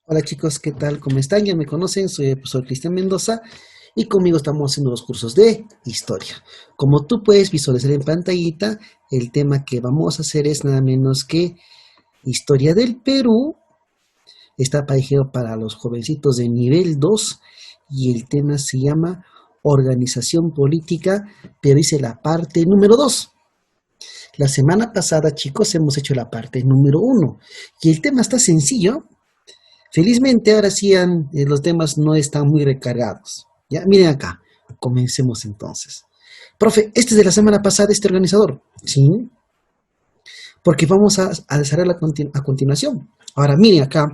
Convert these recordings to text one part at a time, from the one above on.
Hola chicos, ¿qué tal? ¿Cómo están? Ya me conocen, soy el profesor Cristian Mendoza y conmigo estamos haciendo los cursos de historia. Como tú puedes visualizar en pantallita, el tema que vamos a hacer es nada menos que historia del Perú. Está dirigido para los jovencitos de nivel 2 y el tema se llama organización política, pero dice la parte número 2. La semana pasada, chicos, hemos hecho la parte número 1 y el tema está sencillo. Felizmente ahora sí los temas no están muy recargados. Ya, miren acá. Comencemos entonces. Profe, este es de la semana pasada, este organizador. Sí, porque vamos a desarrollar a continuación. Ahora, miren acá,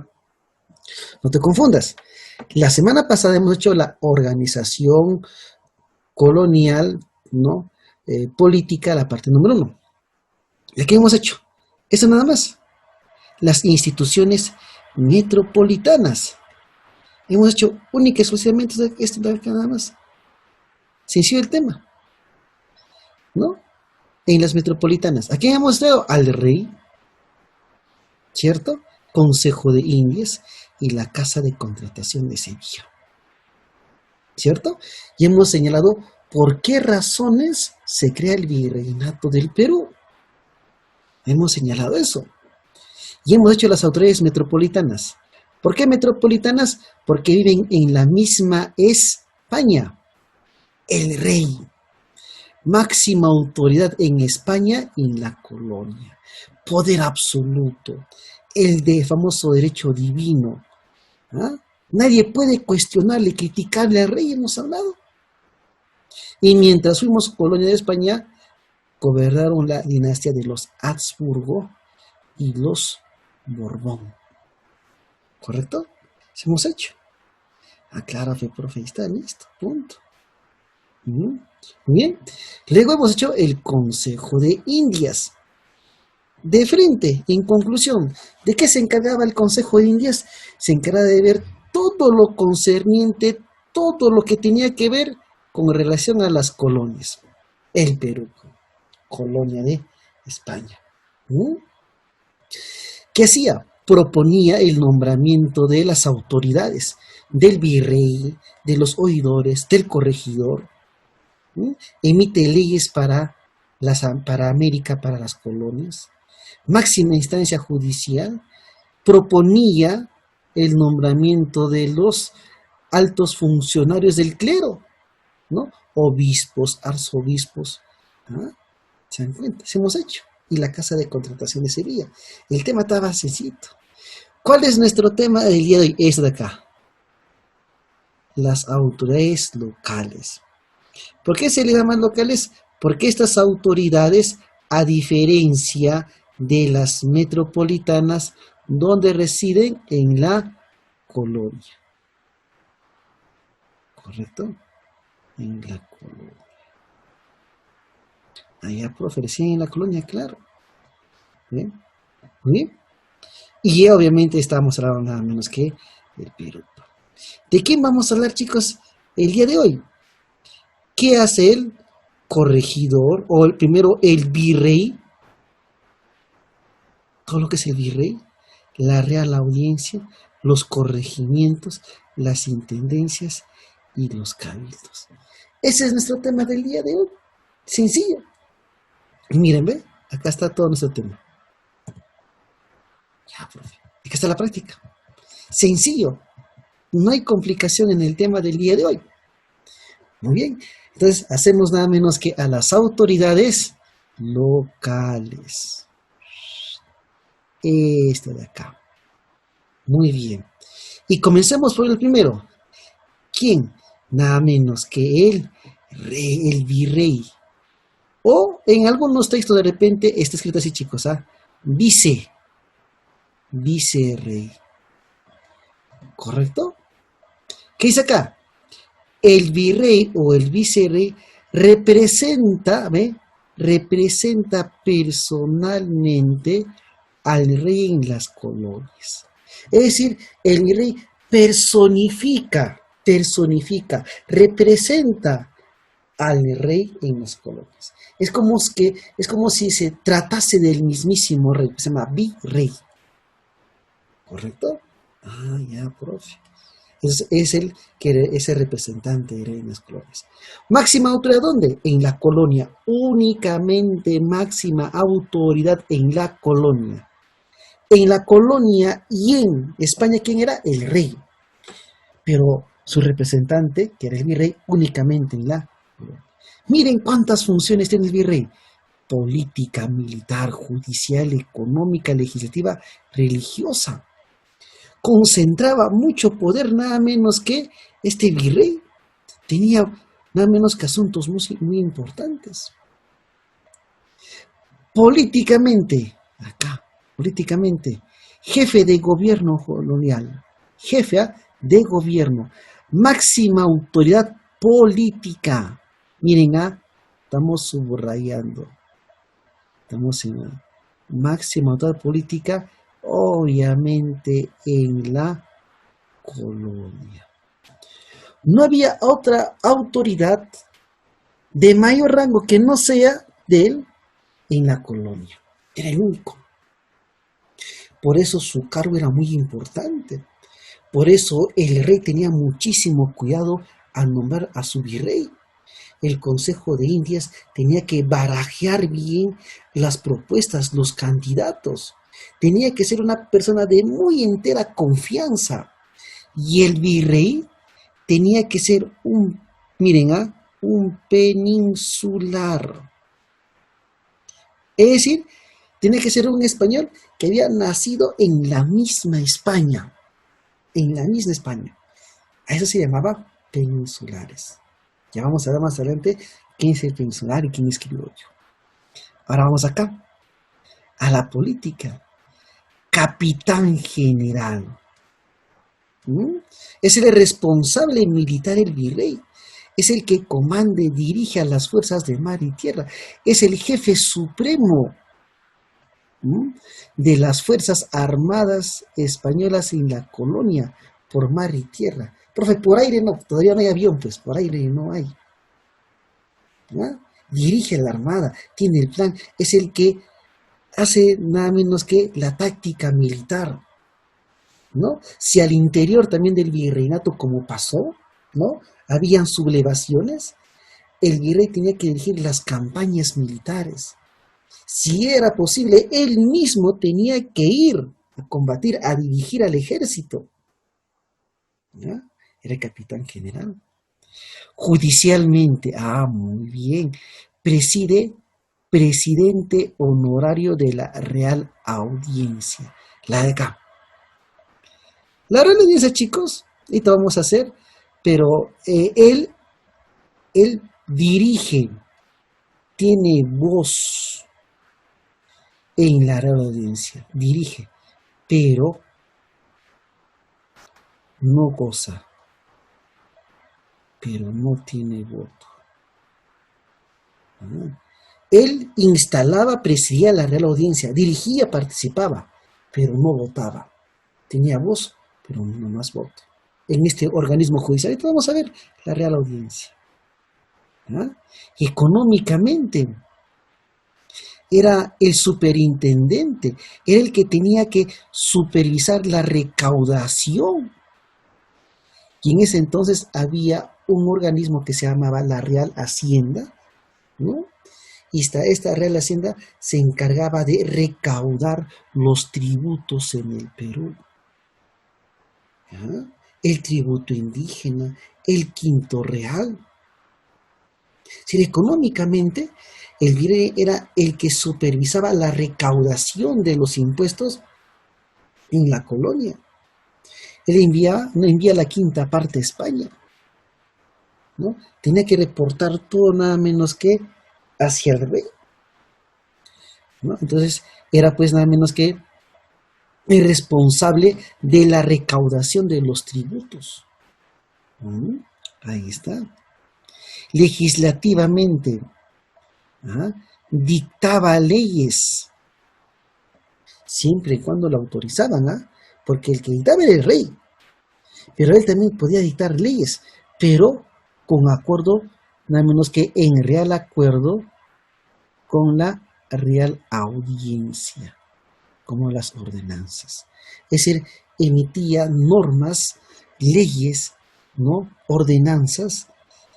no te confundas. La semana pasada hemos hecho la organización colonial, ¿no? Política, la parte número 1. ¿Y qué hemos hecho? Eso nada más. Las instituciones metropolitanas. Hemos hecho única y exclusivamente esto nada más. Sencillo el tema, ¿no? En las metropolitanas. ¿A quién hemos traído? Al rey, ¿cierto? Consejo de Indias y la Casa de Contratación de Sevilla, ¿cierto? Y hemos señalado por qué razones se crea el virreinato del Perú. Hemos señalado eso. Y hemos hecho las autoridades metropolitanas. ¿Por qué metropolitanas? Porque viven en la misma España. El rey, máxima autoridad en España y en la colonia, poder absoluto, el de famoso derecho divino. ¿Ah? Nadie puede cuestionarle, criticarle al rey, hemos hablado. Y mientras fuimos colonia de España, gobernaron la dinastía de los Habsburgo y los Borbón. ¿Correcto? Eso hemos hecho. Aclara, profe, está listo, punto. Muy bien. Luego hemos hecho el Consejo de Indias. De frente, en conclusión, ¿de qué se encargaba el Consejo de Indias? Se encargaba de ver todo lo concerniente, todo lo que tenía que ver con relación a las colonias. El Perú, colonia de España. ¿Mm? ¿Qué hacía? Proponía el nombramiento de las autoridades, del virrey, de los oidores, del corregidor. ¿Mm? Emite leyes para América, para las colonias. Máxima instancia judicial, proponía el nombramiento de los altos funcionarios del clero, ¿no? Obispos, arzobispos. ¿Ah? ¿Se dan cuenta? Se hemos hecho. Y la Casa de Contratación de Sevilla. El tema estaba sencillito. ¿Cuál es nuestro tema del día de hoy? Esto de acá. Las autoridades locales. ¿Por qué se le llaman locales? Porque estas autoridades, a diferencia de las metropolitanas, donde residen en la colonia. ¿Correcto? En la colonia. Allá, profe, residen en la colonia, claro. ¿Bien? Muy bien. Y obviamente estamos hablando nada menos que del Perú. ¿De quién vamos a hablar, chicos, el día de hoy? ¿Qué hace el corregidor o primero el virrey? Todo lo que es el virrey, la Real Audiencia, los corregimientos, las intendencias y los cabildos. Ese es nuestro tema del día de hoy. Sencillo. Y miren, ve, acá está todo nuestro tema. Ya, profe. Acá está la práctica. Sencillo. No hay complicación en el tema del día de hoy. Muy bien. Entonces, hacemos nada menos que a las autoridades locales. Esto de acá. Muy bien. Y comencemos por el primero. ¿Quién? Nada menos que el rey, el virrey. O en algunos textos de repente está escrito así, chicos, ¿ah? Vicerrey. ¿Correcto? ¿Qué dice acá? El virrey o el vicerrey representa, ¿ve? Representa personalmente al rey en las colonias. Es decir, el virrey personifica, representa al rey en las colonias. Es como si se tratase del mismísimo rey, que se llama virrey. ¿Correcto? Ah, ya, profe. Es el que ese representante de Reines Colonias. Máxima autoridad, ¿dónde? En la colonia. Únicamente máxima autoridad en la colonia. En la colonia y en España, ¿quién era? El rey. Pero su representante, que era el virrey, únicamente en la colonia. Miren cuántas funciones tiene el virrey: política, militar, judicial, económica, legislativa, religiosa. Concentraba mucho poder, nada menos que este virrey tenía nada menos que asuntos muy importantes. Políticamente, acá, políticamente, jefe de gobierno colonial, jefe de gobierno, máxima autoridad política. Miren, estamos subrayando, estamos en máxima autoridad política, obviamente en la colonia. No había otra autoridad de mayor rango que no sea de él en la colonia. Era el único. Por eso su cargo era muy importante. Por eso el rey tenía muchísimo cuidado al nombrar a su virrey. El Consejo de Indias tenía que barajear bien las propuestas, los candidatos. Tenía que ser una persona de muy entera confianza. Y el virrey tenía que ser un peninsular. Es decir, tenía que ser un español que había nacido en la misma España. En la misma España. A eso se llamaba peninsulares. Ya vamos a ver más adelante quién es el peninsular y quién es criollo. Ahora vamos acá, a la política. Capitán general. Es el responsable militar, el virrey. Es el que comanda y dirige a las fuerzas de mar y tierra. Es el jefe supremo de las Fuerzas Armadas Españolas en la colonia, por mar y tierra. Profe, por aire no, todavía no hay avión, pues por aire no hay. ¿No? Dirige la armada, tiene el plan, es el que hace nada menos que la táctica militar, ¿no? Si al interior también del virreinato, como pasó, ¿no? Habían sublevaciones, el virrey tenía que dirigir las campañas militares. Si era posible, él mismo tenía que ir a combatir, a dirigir al ejército. ¿Ya? Era capitán general. Judicialmente, muy bien, presidente honorario de la Real Audiencia. La de acá. La Real Audiencia, chicos, ahorita vamos a hacer, pero él dirige, tiene voz en la Real Audiencia, dirige, pero no goza, pero no tiene voto. Él instalaba, presidía la Real Audiencia, dirigía, participaba, pero no votaba. Tenía voz, pero no más voto. En este organismo judicial, ahorita vamos a ver la Real Audiencia. Económicamente, era el superintendente, era el que tenía que supervisar la recaudación. Y en ese entonces había un organismo que se llamaba la Real Hacienda, ¿no? Y esta Real Hacienda se encargaba de recaudar los tributos en el Perú. ¿Ya? El tributo indígena, el quinto real. Si económicamente, el virrey era el que supervisaba la recaudación de los impuestos en la colonia. Él envía la quinta parte a España, ¿no? Tenía que reportar todo nada menos que hacia el rey, ¿no? Entonces era pues nada menos que el responsable de la recaudación de los tributos. Ahí está. Legislativamente, dictaba leyes, siempre y cuando lo autorizaban, porque el que dictaba era el rey, pero él también podía dictar leyes, pero con acuerdo, nada menos que en real acuerdo con la Real Audiencia, como las ordenanzas. Es decir, emitía normas, leyes, ¿no? Ordenanzas,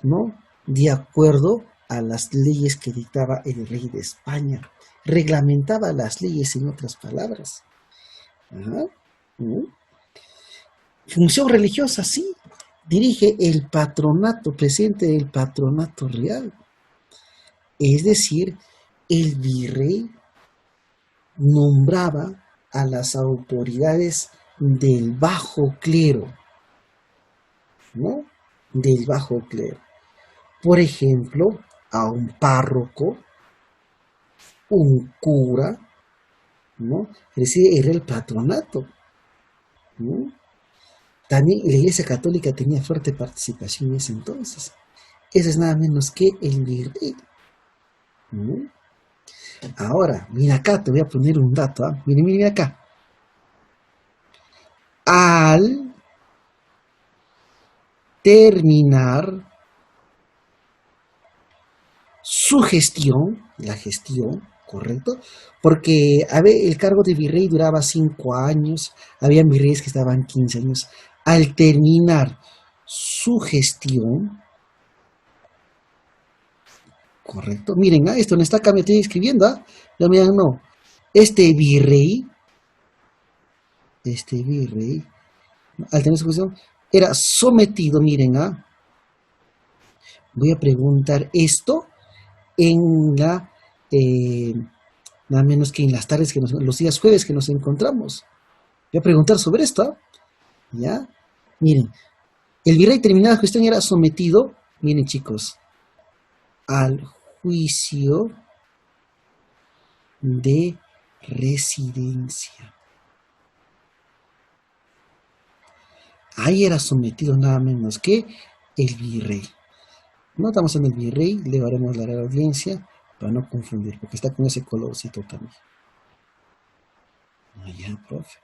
¿no? De acuerdo a las leyes que dictaba el rey de España. Reglamentaba las leyes, en otras palabras. Ajá. ¿Mm? Función religiosa, sí. Dirige el patronato, presidente del patronato real. Es decir, el virrey nombraba a las autoridades del bajo clero, ¿no? Del bajo clero. Por ejemplo, a un párroco, un cura, ¿no? Es decir, era el patronato, ¿no? También la Iglesia Católica tenía fuerte participación en ese entonces. Ese es nada menos que el virrey, ¿no? Ahora, mira acá, te voy a poner un dato, ¿eh? Mira acá. Al terminar su gestión, la gestión, ¿correcto? Porque el cargo de virrey duraba 5 años, había virreyes que estaban 15 años. Al terminar su gestión, ¿correcto? Miren, esto no está acá, me estoy escribiendo, no, miren, no. Este virrey, al tener su gestión, era sometido, miren, voy a preguntar esto en nada menos que en las tardes, los días jueves que nos encontramos. Voy a preguntar sobre esto, ¿ya? Miren, el virrey terminada la gestión era sometido, miren chicos, al juicio de residencia. Ahí era sometido nada menos que el virrey. No estamos en el virrey, le haremos la audiencia para no confundir, porque está con ese colorcito también. Ya, profe.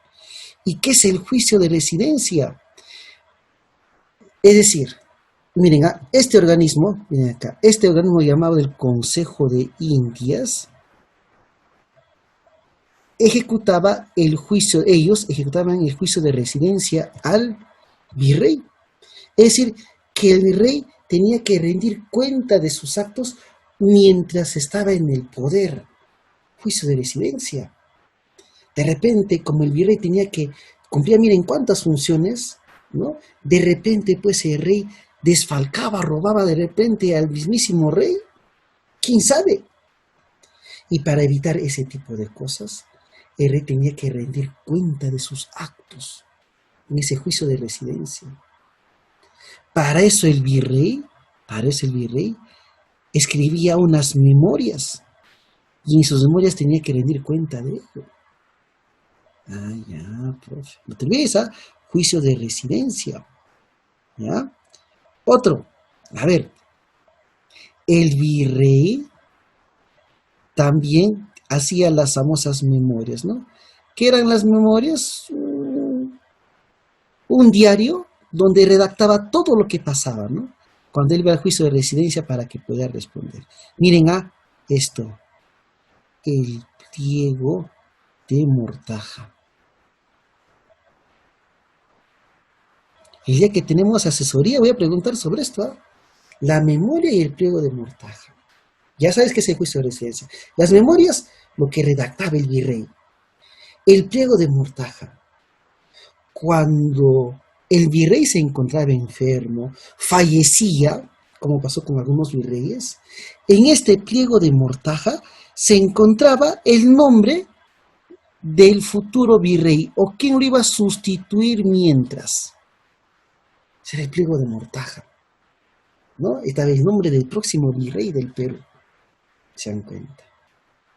¿Y qué es el juicio de residencia? Es decir, miren, este organismo, miren acá, este organismo llamado el Consejo de Indias, ellos ejecutaban el juicio de residencia al virrey. Es decir, que el virrey tenía que rendir cuenta de sus actos mientras estaba en el poder. Juicio de residencia. De repente, como el virrey cumplía, miren cuántas funciones, ¿no? De repente, pues el rey desfalcaba, robaba de repente al mismísimo rey. ¿Quién sabe? Y para evitar ese tipo de cosas, el rey tenía que rendir cuenta de sus actos en ese juicio de residencia. Para eso el virrey escribía unas memorias y en sus memorias tenía que rendir cuenta de ello. Ya, profe. No te olvides, juicio de residencia. ¿Ya? Otro. A ver. El virrey también hacía las famosas memorias, ¿no? ¿Qué eran las memorias? Un diario donde redactaba todo lo que pasaba, ¿no? Cuando él iba al juicio de residencia para que pueda responder. Miren esto. El pliego de mortaja. El día que tenemos asesoría voy a preguntar sobre esto. La memoria y el pliego de mortaja. Ya sabes que es el juicio de residencia. Las memorias, lo que redactaba el virrey. El pliego de mortaja. Cuando el virrey se encontraba enfermo, fallecía, como pasó con algunos virreyes, en este pliego de mortaja se encontraba el nombre del futuro virrey o quién lo iba a sustituir mientras. Ese era el pliego de mortaja, ¿no? Estaba el nombre del próximo virrey del Perú. ¿Se dan cuenta?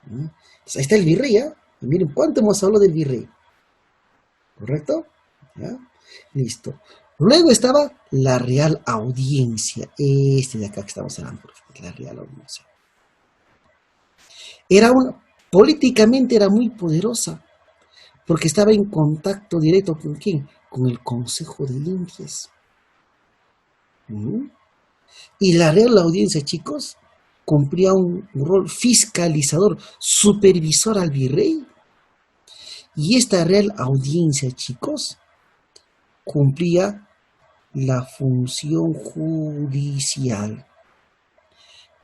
¿No? Entonces, ahí está el virrey, ¿eh? Y miren cuánto hemos hablado del virrey. ¿Correcto? ¿Ya? Listo. Luego estaba la Real Audiencia. De acá que estamos hablando, la Real Audiencia. Políticamente era muy poderosa, porque estaba en contacto directo con ¿quién? Con el Consejo de Indias. Y la Real Audiencia, chicos, cumplía un rol fiscalizador, supervisor al virrey. Y esta Real Audiencia, chicos, cumplía la función judicial.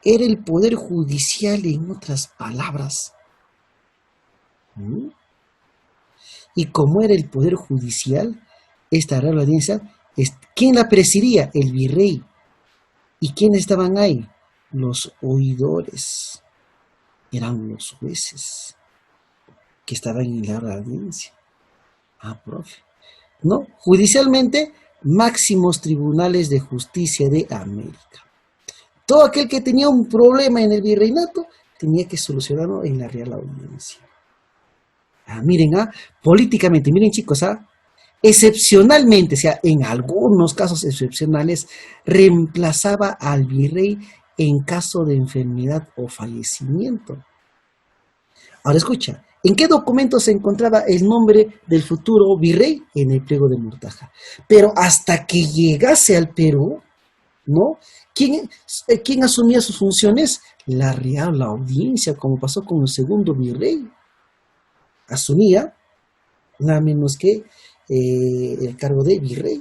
Era el poder judicial, en otras palabras. ¿Mm? Y como era el poder judicial, esta Real Audiencia, ¿quién la presidía? El virrey. ¿Y quiénes estaban ahí? Los oidores. Eran los jueces que estaban en la Real Audiencia. Ah, profe. ¿No? Judicialmente, máximos tribunales de justicia de América. Todo aquel que tenía un problema en el virreinato tenía que solucionarlo en la Real Audiencia. Miren, políticamente, miren chicos, excepcionalmente, o sea, en algunos casos excepcionales, reemplazaba al virrey en caso de enfermedad o fallecimiento. Ahora escucha, ¿en qué documento se encontraba el nombre del futuro virrey? En el pliego de mortaja. Pero hasta que llegase al Perú, ¿no? ¿Quién asumía sus funciones? La Real Audiencia, como pasó con el segundo virrey. Asumía nada menos que el cargo de virrey.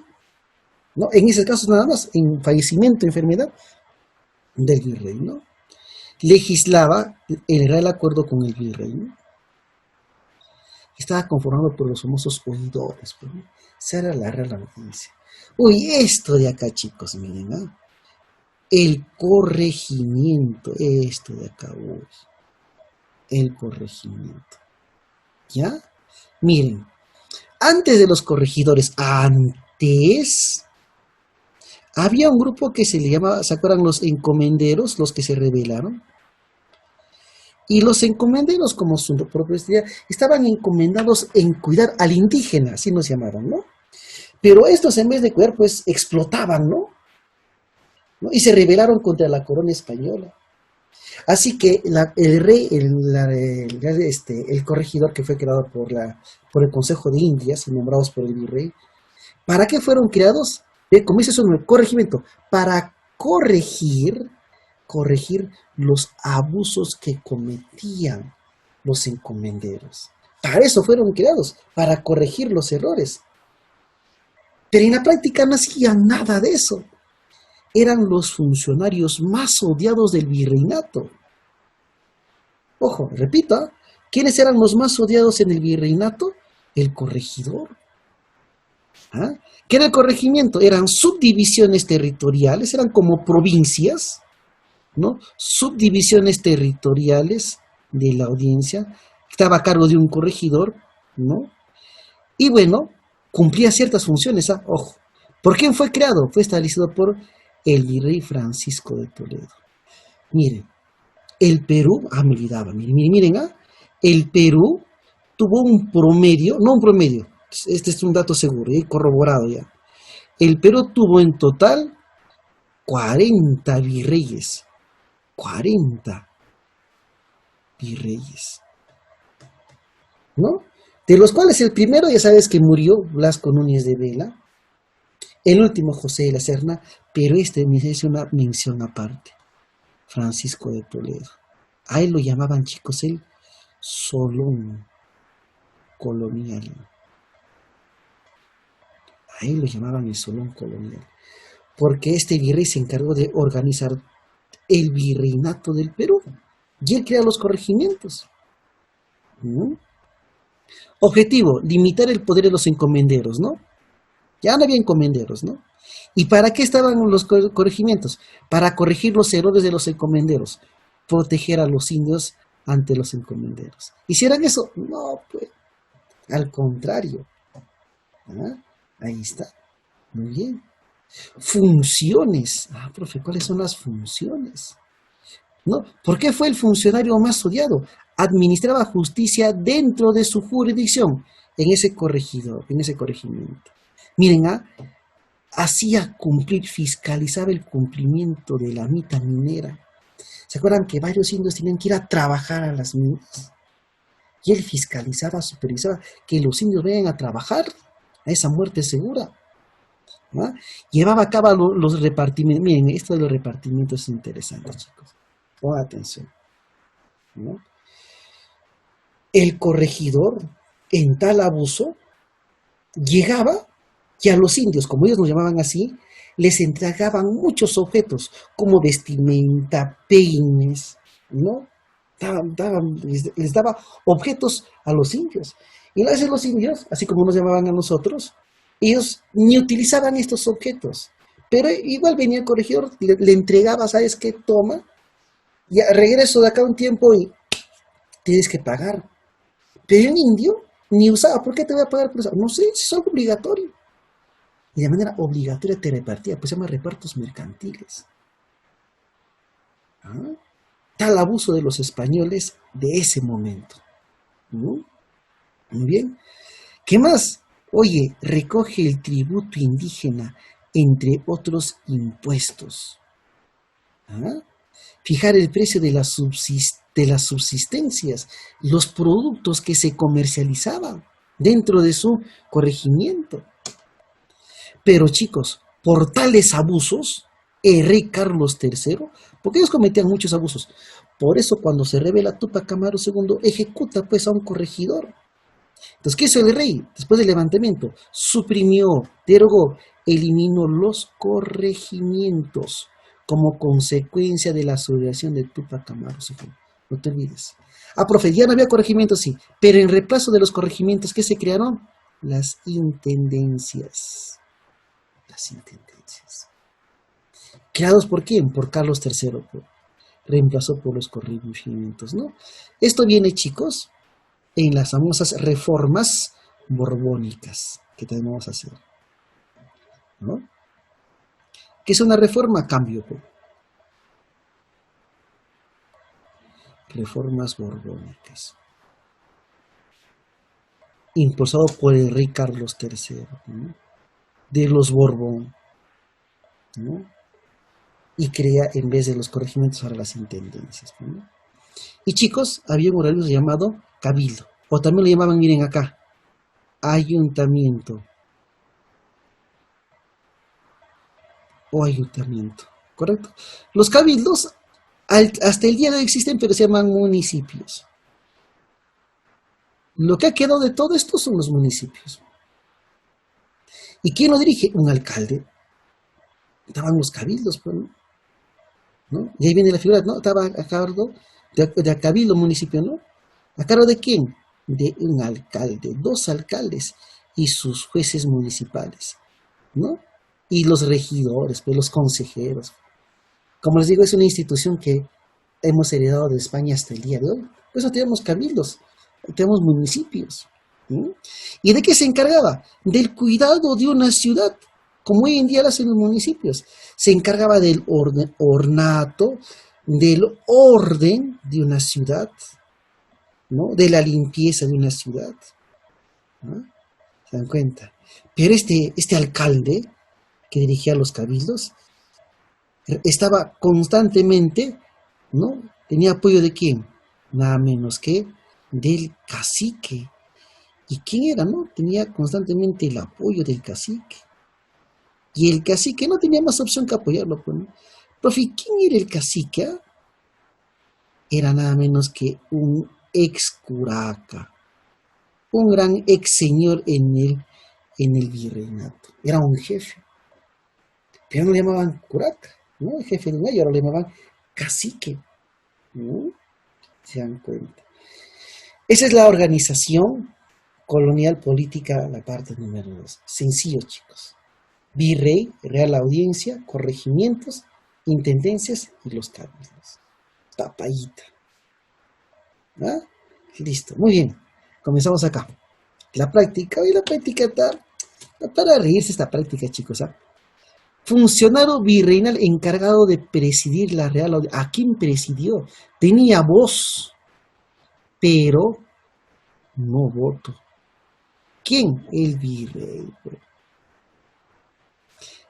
¿No? En ese caso nada más, en fallecimiento, enfermedad del virrey, ¿no? Legislaba el real acuerdo con el virrey, ¿no? Estaba conformado por los famosos oidores, ¿no? Esa era la Real Audiencia. Uy, esto de acá, chicos, miren, ¿no? El corregimiento, esto de acá, uy, el corregimiento, ¿ya? Miren, antes de los corregidores, había un grupo que se le llamaba, ¿se acuerdan? Los encomenderos, los que se rebelaron. Y los encomenderos, como su propio decía, estaban encomendados en cuidar al indígena, así nos llamaban, ¿no? Pero estos, en vez de cuidar, pues explotaban, ¿no? Y se rebelaron contra la corona española. Así que el rey, el corregidor que fue creado por el Consejo de Indias y nombrados por el virrey, ¿para qué fueron creados? Como dice su nombre, corregimiento, para corregir los abusos que cometían los encomenderos. Para eso fueron creados, para corregir los errores. Pero en la práctica no hacían nada de eso. Eran los funcionarios más odiados del virreinato. Ojo, repito, ¿quiénes eran los más odiados en el virreinato? El corregidor. ¿Qué era el corregimiento? Eran subdivisiones territoriales, eran como provincias, ¿no? Subdivisiones territoriales de la audiencia, estaba a cargo de un corregidor, ¿no? Y bueno, cumplía ciertas funciones, ojo. ¿Por quién fue creado? Fue establecido por el virrey Francisco de Toledo. Miren, el Perú, me olvidaba, miren, el Perú tuvo un promedio, no un promedio, este es un dato seguro, corroborado ya. El Perú tuvo en total 40 virreyes. 40 virreyes, ¿no? De los cuales el primero, ya sabes que murió, Blasco Núñez de Vela, el último José de la Serna, pero este es una mención aparte, Francisco de Toledo. A él lo llamaban, chicos, el Solón colonial. A él lo llamaban el Solón colonial, porque este virrey se encargó de organizar el virreinato del Perú, y él crea los corregimientos. Objetivo, limitar el poder de los encomenderos, ¿no? Ya no había encomenderos, ¿no? ¿Y para qué estaban los corregimientos? Para corregir los errores de los encomenderos, proteger a los indios ante los encomenderos. ¿Hicieran eso? No, pues, al contrario. Ahí está. Muy bien. Funciones. Profe, ¿cuáles son las funciones? ¿No? ¿Por qué fue el funcionario más odiado? Administraba justicia dentro de su jurisdicción, en ese corregidor, en ese corregimiento. Miren, hacía cumplir, fiscalizaba el cumplimiento de la mita minera. ¿Se acuerdan que varios indios tenían que ir a trabajar a las minas? Y él fiscalizaba, supervisaba que los indios vayan a trabajar a esa muerte segura. Llevaba a cabo los repartimientos. Miren, esto de los repartimientos es interesante, chicos. Pongan atención, ¿no? El corregidor, en tal abuso, llegaba Y a los indios, como ellos nos llamaban así, les entregaban muchos objetos, como vestimenta, peines, ¿no? Les daba objetos a los indios. Y a veces los indios, así como nos llamaban a nosotros, ellos ni utilizaban estos objetos. Pero igual venía el corregidor, le entregaba, ¿sabes qué? Toma, ya regreso de acá un tiempo y tienes que pagar. Pero un indio ni usaba, ¿por qué te voy a pagar por eso? No sé, es algo obligatorio. Y de manera obligatoria te repartía, pues se llama repartos mercantiles. ¿Ah? Tal abuso de los españoles de ese momento. ¿No? Muy bien. ¿Qué más? Oye, recoge el tributo indígena, entre otros impuestos. ¿Ah? Fijar el precio de las subsistencias, los productos que se comercializaban dentro de su corregimiento. Pero chicos, por tales abusos, el rey Carlos III, porque ellos cometían muchos abusos, por eso cuando se revela Túpac Amaru II, ejecuta pues a un corregidor. Entonces, ¿qué hizo el rey? Después del levantamiento, suprimió, derogó, eliminó los corregimientos como consecuencia de la sublevación de Túpac Amaru II. No te olvides. Ah, profe, ya no había corregimientos, sí, pero en reemplazo de los corregimientos, ¿qué se crearon? Las intendencias. Las intendencias. ¿Creados por quién? Por Carlos III. Reemplazó por los corregimientos, ¿no? Esto viene, chicos, en las famosas reformas borbónicas que tenemos que hacer, ¿no? ¿Qué es una reforma? Cambio. Reformas borbónicas. Impulsado por el rey Carlos III, ¿no? De los Borbón, ¿no? Y crea en vez de los corregimientos ahora las intendencias, ¿no? Y chicos, había un organismo llamado cabildo, o también lo llamaban, miren acá, ayuntamiento, o ayuntamiento, ¿correcto? Los cabildos hasta el día de hoy existen, pero se llaman municipios. Lo que ha quedado de todo esto son los municipios. ¿Y quién lo dirige? Un alcalde. Estaban los cabildos, pues, ¿no? Y ahí viene la figura, ¿no? Estaba a cargo de cabildo municipio, ¿no? ¿A cargo de quién? De un alcalde, dos alcaldes y sus jueces municipales, ¿no? Y los regidores, pues los consejeros. Como les digo, es una institución que hemos heredado de España hasta el día de hoy. Por eso tenemos cabildos, tenemos municipios. ¿Sí? ¿Y de qué se encargaba? Del cuidado de una ciudad, como hoy en día lo hacen los municipios. Se encargaba del ornato, del orden de una ciudad, ¿no? De la limpieza de una ciudad, ¿no? ¿Se dan cuenta? Pero este alcalde que dirigía los cabildos estaba constantemente, ¿no? Tenía apoyo de quién, nada menos que del cacique. ¿Y quién era, no? Tenía constantemente el apoyo del cacique. Y el cacique no tenía más opción que apoyarlo, pues, ¿no? Profe, ¿quién era el cacique? Era nada menos que un ex curaca, un gran ex señor en el virreinato. Era un jefe. Pero no le llamaban curaca, ¿no? El jefe de un ahora le llamaban cacique, ¿no? Se dan cuenta. Esa es la organización colonial política, la parte número 2. Sencillo, chicos. Virrey, Real Audiencia, corregimientos, intendencias y los cabildos. Tapadita. ¿Ah? Listo, muy bien. Comenzamos acá. La práctica, hoy la práctica está para reírse esta práctica, chicos. ¿Ah? Funcionario virreinal encargado de presidir la Real Audiencia. ¿A quién presidió? Tenía voz, pero no voto. ¿Quién? El virrey.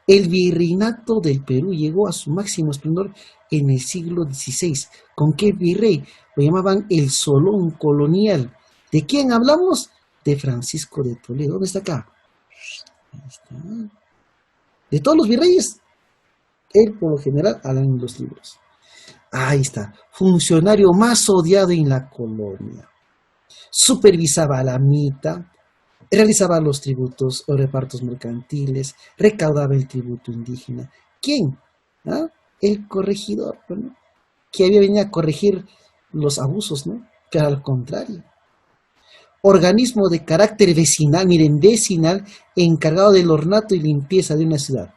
El virreinato del Perú llegó a su máximo esplendor en el siglo XVI. ¿Con qué virrey? Lo llamaban el Solón colonial. ¿De quién hablamos? De Francisco de Toledo. ¿Dónde está acá? Ahí está. De todos los virreyes, él por lo general habla en los libros. Ahí está. Funcionario más odiado en la colonia. Supervisaba a la mitad, realizaba los tributos o repartos mercantiles, recaudaba el tributo indígena. ¿Quién? ¿Ah? El corregidor, bueno, que había venido a corregir los abusos, ¿no? Pero al contrario. Organismo de carácter vecinal, miren, vecinal, encargado del ornato y limpieza de una ciudad.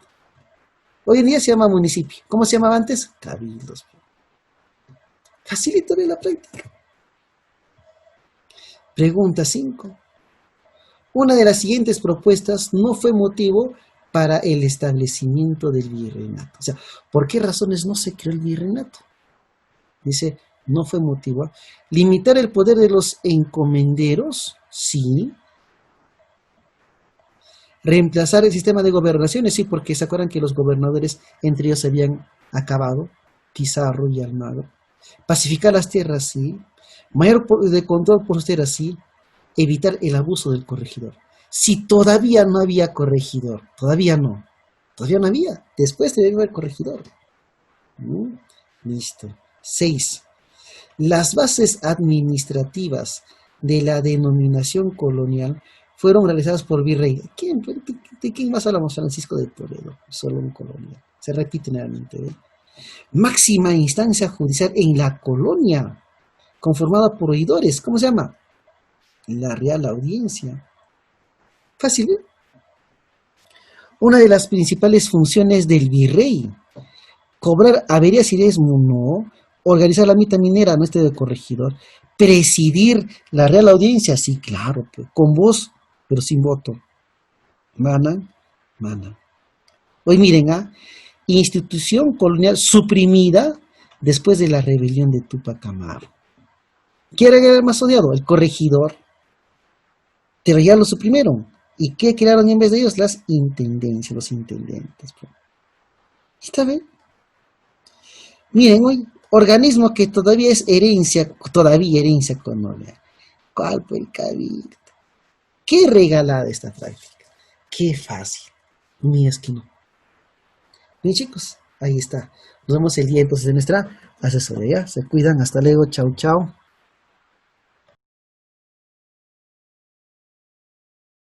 Hoy en día se llama municipio. ¿Cómo se llamaba antes? Cabildos. Facilito de la práctica. Pregunta 5. Una de las siguientes propuestas no fue motivo para el establecimiento del virreinato. O sea, ¿por qué razones no se creó el virreinato? Dice, no fue motivo. Limitar el poder de los encomenderos, sí. Reemplazar el sistema de gobernaciones, sí, porque se acuerdan que los gobernadores entre ellos se habían acabado, Pizarro y Almagro. Pacificar las tierras, sí. Mayor de control por las tierras, sí. Evitar el abuso del corregidor. Si todavía no había corregidor, todavía no había, después debe haber corregidor. Listo. 6. Las bases administrativas de la denominación colonial fueron realizadas por virrey. ¿De quién más hablamos? Francisco de Toledo, solo un colonial. Se repite nuevamente. Máxima instancia judicial en la colonia, conformada por oidores. ¿Cómo se llama? La Real Audiencia. Fácil, ¿eh? Una de las principales funciones del virrey, cobrar averías y diezmo, no. Organizar la mitad minera, no de corregidor. Presidir la Real Audiencia, sí, claro, pues, con voz, pero sin voto. Mana. Hoy miren, institución colonial suprimida después de la rebelión de Túpac Amaru. ¿Quién era el más odiado? El corregidor. Pero ya lo suprimieron. ¿Y qué crearon en vez de ellos? Las intendencias, los intendentes. ¿Está bien? Miren, hoy, organismo que todavía es herencia colonial. ¿Cuál fue el cabildo? Qué regalada esta práctica. Qué fácil. Ni es que no. Bien, chicos, ahí está. Nos vemos el día entonces de nuestra asesoría. Se cuidan. Hasta luego. Chau, chau.